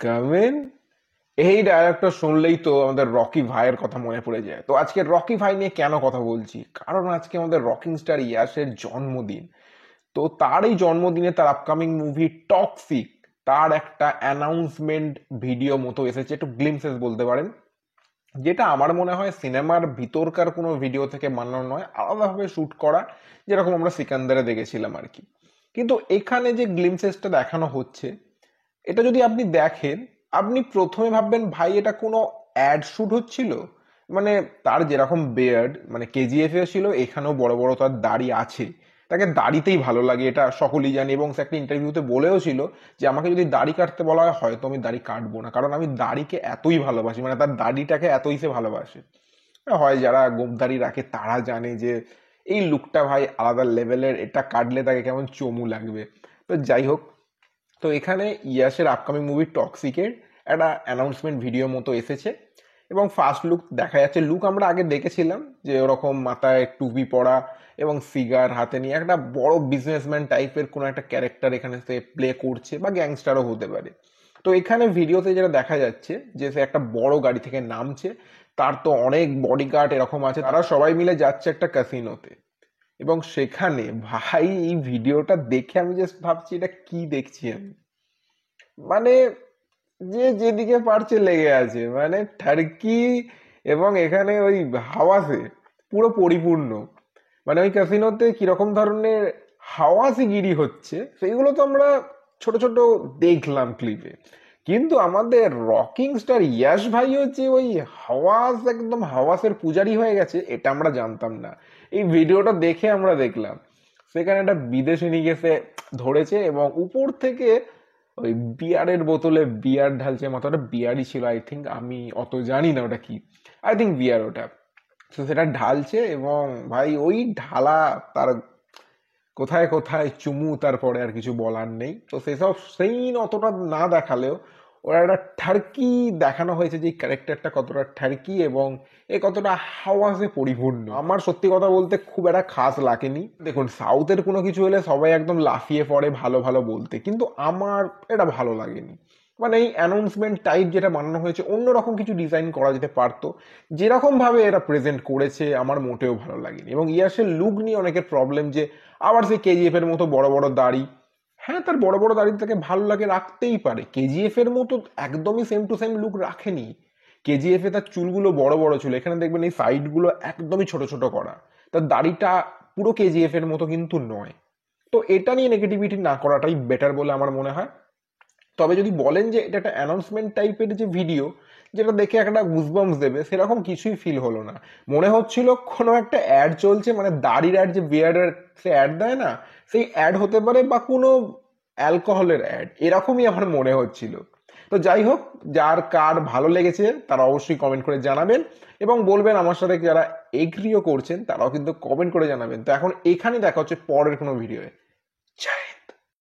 Come in. এই ডায়লগটা শুনলেই তো আমাদের রকি ভাইয়ের কথা মনে পড়ে যায়। তো আজকে রকি ভাই নিয়ে কেন কথা বলছি, কারণ আজকে আমাদের রকিং স্টার ইয়াসের জন্মদিন। তো তার এই জন্মদিনে তার আপকামিং মুভি টক্সিক, তার একটা অ্যানাউন্সমেন্ট ভিডিও মতো এসেছে, একটু গ্লিমসেস বলতে পারেন, যেটা আমার মনে হয় সিনেমার ভিতরকার কোনো ভিডিও থেকে বানানো নয়, আলাদাভাবে শুট করা, যেরকম আমরা সিকান্দারে দেখেছিলাম আর কি। কিন্তু এখানে যে গ্লিমসেসটা দেখানো হচ্ছে, এটা যদি আপনি দেখেন, আপনি প্রথমে ভাববেন ভাই এটা কোনো অ্যাড শুট হচ্ছিল। মানে তার যেরকম বেয়ার্ড মানে কেজিএফ এ ছিল, এখানেও বড় বড় তার দাড়ি আছে। তাকে দাড়িতেই ভালো লাগে, এটা সকলেই জানে, এবং সে একটা ইন্টারভিউতে বলেও ছিল যে আমাকে যদি দাড়ি কাটতে বলা হয় হয়তো আমি দাড়ি কাটবো না, কারণ আমি দাড়িকে এতই ভালোবাসি, মানে তার দাড়িটাকে এতই সে ভালোবাসে। হয় যারা গোঁফ দাড়ি রাখে তারা জানে যে এই লুকটা ভাই আলাদা লেভেলের, এটা কাটলে তাকে কেমন চমু লাগবে। তো যাই হোক, তো এখানে ইয়াসের আপকামিং মুভি টক্সিকের একটা অ্যানাউন্সমেন্ট ভিডিও মতো এসেছে, এবং ফার্স্ট লুক দেখা যাচ্ছে। লুক আমরা আগে দেখেছিলাম যে ওরকম মাথায় টুপি পরা এবং সিগার হাতে নিয়ে একটা বড় বিজনেসম্যান টাইপের কোনো একটা ক্যারেক্টার এখানে সে প্লে করছে, বা গ্যাংস্টারও হতে পারে। তো এখানে ভিডিওতে যেটা দেখা যাচ্ছে যে সে একটা বড় গাড়ি থেকে নামছে, তার তো অনেক বডিগার্ড এরকম আছে, তারা সবাই মিলে যাচ্ছে একটা ক্যাসিনোতে। এবং সেখানে ভাই এই ভিডিওটা দেখে আমি জাস্ট ভাবছি এটা কি দেখছি আমি। মানে যে যেদিকে পারছে লেগে আছে, মানে টার্কি এবং এখানে ওই হাওয়াসে পুরো পরিপূর্ণ। মানে ওই ক্যাসিনোতে কিরকম ধরনের হাওয়াসিগিরি হচ্ছে সেইগুলো তো আমরা ছোট ছোট দেখলাম ক্লিপে, কিন্তু আমাদের রকিং স্টার ইয়াশ ভাই হচ্ছে ওই হাওয়াস, একদম হাওয়াসের পূজারি হয়ে গেছে, এটা আমরা জানতাম না। এই ভিডিওটা দেখে আমরা দেখলাম সেখানে একটা বিদেশিনীকে সে ধরেছে এবং উপর থেকে ওই বিয়ারের বোতলে বিয়ার ঢালছে, মাথাটা বিয়ারই ছিল আই থিঙ্ক, আমি অত জানি না ওটা কি, আই থিঙ্ক বিয়ার ওটা। তো সেটা ঢালছে এবং ভাই ওই ঢালা তার কোথায় কোথায় চুমু, তারপরে আর কিছু বলার নেই। তো সেসব সেইন অতটা না দেখালেও ওরা একটা ঠারকি দেখানো হয়েছে, যে ক্যারেক্টারটা কতটা ঠারকি এবং এ কতটা হাওয়াজে পরিপূর্ণ। আমার সত্যি কথা বলতে খুব একটা খাস লাগেনি। দেখুন, সাউথের কোনো কিছু হলে সবাই একদম লাফিয়ে পড়ে ভালো ভালো বলতে, কিন্তু আমার এটা ভালো লাগেনি। মানে এই অ্যানাউন্সমেন্ট টাইপ যেটা বানানো হয়েছে, অন্যরকম কিছু ডিজাইন করা যেতে পারতো। যেরকম ভাবে এরা প্রেজেন্ট করেছে আমার মোটেও ভালো লাগেনি। এবং ইয়াসের লুক নিয়ে অনেকের প্রবলেম, যে আবার সেই কেজিএফ এর মতো বড় বড় দাড়ি। হ্যাঁ, তার বড় বড় দাড়ি তাকে ভালো লাগে, রাখতেই পারে, কেজিএফ এর মতো একদমই সেম টু সেম লুক রাখেনি। কেজিএফ এ তার চুলগুলো বড় বড় ছিল, এখানে দেখবেন এই সাইড গুলো একদমই ছোট ছোট করা। তার দাড়িটা পুরো কেজিএফ এর মতো কিন্তু নয়। তো এটা নিয়ে নেগেটিভিটি না করাটাই বেটার বলে আমার মনে হয়। তবে যদি বলেন যে এটা একটা অ্যানাউন্সমেন্ট টাইপের যে ভিডিও, যেটা দেখে একটা গুজবাম্পস দেবে, সেরকম কিছুই ফিল হলো না। মনে হচ্ছিল কোনো একটা অ্যাড চলছে, মানে দাড়ির অ্যাড, যে বিয়ার্ডের সে অ্যাড দেয় না, সেই অ্যাড হতে পারে, বা কোনো অ্যালকোহলের অ্যাড, এরকমই আমার মনে হচ্ছিল। তো যাই হোক, যার কার ভালো লেগেছে তারা অবশ্যই কমেন্ট করে জানাবেন, এবং বলবেন আমার সাথে যারা এগ্রিও করছেন তারাও কিন্তু কমেন্ট করে জানাবেন। তো এখন এখানে দেখা হচ্ছে পরের কোনো ভিডিওয়ে।